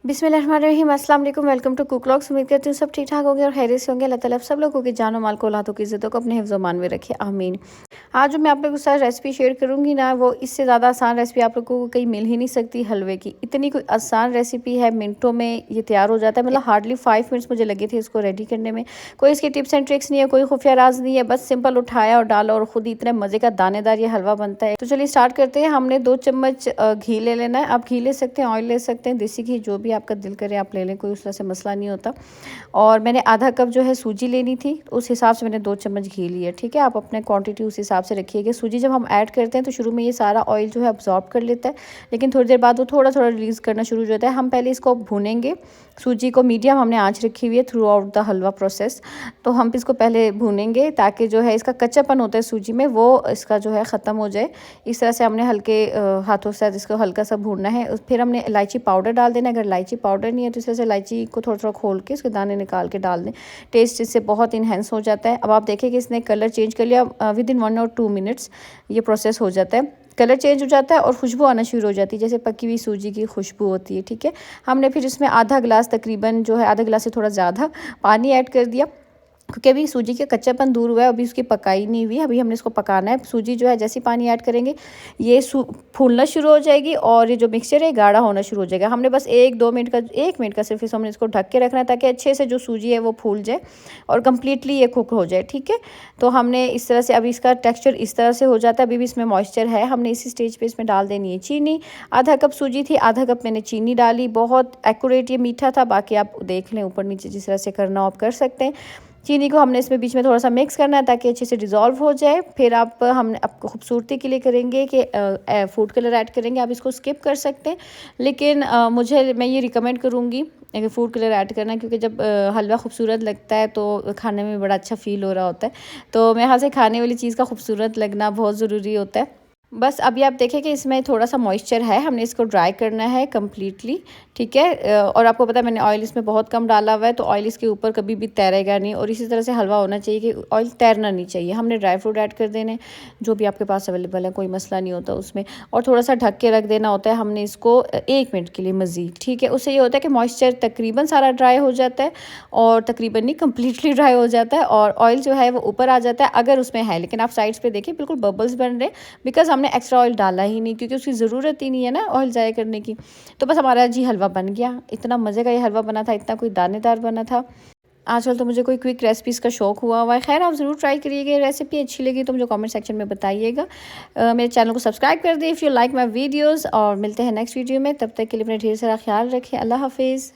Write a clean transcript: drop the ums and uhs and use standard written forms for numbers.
बिस्मिल्लाहिर्रहमानिर्रहीम, अस्सलाम वालेकुम, वेलकम टू कुक व्लॉग्स। उम्मीद करती हूँ सब ठीक ठाक होंगे और खैरियत से होंगे। अल्लाह ताला सब लोगों की जानो माल को औलादों की इज़्ज़तों को अपने हिफ्ज़-ओ-मान में रखे, आमीन। आज जो मैं आप लोगों के साथ रेसिपी शेयर करूँगी ना, वो इससे ज़्यादा आसान रेसिपी आप लोगों को कहीं मिल ही नहीं सकती हलवे की। इतनी कोई आसान रेसिपी है, मिनटों में ये तैयार हो जाता है। मतलब हार्डली 5 मिनट्स मुझे लगे थे इसको रेडी करने में। कोई इसकी टिप्स एंड ट्रिक्स नहीं है, कोई खुफिया राज नहीं है, बस सिंपल उठाया और डाला और खुद ही इतने मज़े का दानेदार ये हलवा बनता है। तो चलिए स्टार्ट करते हैं। हमने 2 चम्मच घी ले लेना है। आप घी ले सकते हैं, ऑयल ले सकते हैं, देसी घी जो भी आपका दिल करे आप ले लें, कोई उस तरह से मसला नहीं होता। और मैंने आधा कप जो है सूजी लेनी थी, उस हिसाब से मैंने 2 चम्मच घी लिया। ठीक है, आप अपने क्वांटिटी उस हिसाब से रखिएगा। सूजी जब हम ऐड करते हैं तो शुरू में ये सारा ऑयल जो है अब्जॉर्ब कर लेता है, लेकिन थोड़ी देर बाद वो थोड़ा थोड़ा रिलीज़ करना शुरू हो जाता है। हम पहले इसको भूनेंगे, सूजी को मीडियम हमने आँच रखी हुई है through out the halwa process. तो हम इसको पहले भूनेंगे ताकि जो है इसका कच्चापन होता है सूजी में, वो इसका जो है ख़त्म हो जाए। इस तरह से हमने हल्के हाथों से इसको हल्का सा भूनना है। फिर हमने इलायची पाउडर डाल देना है। अगर इलायची पाउडर नहीं है तो इस तरह से इलायची को थोड़ा थोड़ा खोल के उसके दाने निकाल के डाल दें, टेस्ट इससे बहुत इन्हेंस हो जाता है। अब आप देखें कि इसने कलर चेंज कर लिया, विद इन 1 और 2 मिनट्स ये प्रोसेस हो जाता है। कलर चेंज हो जाता है और खुशबू आना शुरू हो जाती है, जैसे पकी हुई सूजी की खुशबू होती है। ठीक है, हमने फिर इसमें आधा गिलास, तकरीबन जो है आधा गिलास से थोड़ा ज़्यादा पानी ऐड कर दिया, क्योंकि अभी सूजी का कच्चापन दूर हुआ है, अभी उसकी पकाई नहीं हुई, अभी हमने इसको पकाना है। सूजी जो है जैसे पानी ऐड करेंगे ये फूलना शुरू हो जाएगी और ये जो मिक्सचर है गाढ़ा होना शुरू हो जाएगा। हमने बस 1 मिनट का सिर्फ हमने इसको ढक के रखना है ताकि अच्छे से जो सूजी है वो फूल जाए और कम्प्लीटली ये कुक हो जाए। ठीक है, तो हमने इस तरह से, अभी इसका टेक्स्चर इस तरह से हो जाता है। अभी भी इसमें मॉइस्चर है। हमने इसी स्टेज पर इसमें डाल देनी है चीनी। आधा कप सूजी थी, आधा कप मैंने चीनी डाली। बहुत एक्यूरेट ये मीठा था, बाकी आप देख लें ऊपर नीचे जिस तरह से करना हो आप कर सकते हैं। चीनी को हमने इसमें बीच में थोड़ा सा मिक्स करना है ताकि अच्छे से डिज़ोल्व हो जाए। फिर हमने आपको खूबसूरती के लिए करेंगे कि फूड कलर ऐड करेंगे। आप इसको स्किप कर सकते हैं, लेकिन मैं ये रिकमेंड करूँगी कि फूड कलर ऐड करना, क्योंकि जब हलवा खूबसूरत लगता है तो खाने में बड़ा अच्छा फ़ील हो रहा होता है। तो मेरे ख्याल से खाने वाली चीज़ का खूबसूरत लगना बहुत ज़रूरी होता है। बस अभी आप देखें कि इसमें थोड़ा सा मॉइस्चर है, हमने इसको ड्राई करना है कम्प्लीटली। ठीक है, और आपको पता है मैंने ऑयल इसमें बहुत कम डाला हुआ है, तो ऑयल इसके ऊपर कभी भी तैरेगा नहीं। और इसी तरह से हलवा होना चाहिए कि ऑयल तैरना नहीं चाहिए। हमने ड्राई फ्रूट ऐड कर देने, जो भी आपके पास अवेलेबल है, कोई मसला नहीं होता उसमें। और थोड़ा सा ढक के रख देना होता है हमने इसको 1 मिनट के लिए मज़ीद। ठीक है, उससे ये होता है कि मॉइस्चर तकरीबन सारा ड्राई हो जाता है, और तकरीबन नहीं, कम्प्लीटली ड्राई हो जाता है, और ऑयल जो है वो ऊपर आ जाता है अगर उसमें है। लेकिन आप साइड्स पर देखिए बिल्कुल बबल्स बन रहे हैं, बिकॉज हमने एक्स्ट्रा ऑयल डाला ही नहीं, क्योंकि उसकी ज़रूरत ही नहीं है ना ऑयल ज़ाया करने की। तो बस हमारा जी हलवा बन गया। इतना मज़े का ये हलवा बना था, इतना कोई दानेदार बना था। आजकल तो मुझे कोई क्विक रेसिपीज़ का शौक हुआ है। खैर, आप ज़रूर ट्राई करिएगा। रेसिपी अच्छी लगी तो मुझे कमेंट सेक्शन में बताइएगा। मेरे चैनल को सब्सक्राइब कर दें if you like my videos, और मिलते हैं नेक्स्ट वीडियो में। तब तक के लिए अपना ढेर सारा ख्याल रखें। अल्लाह हाफिज़।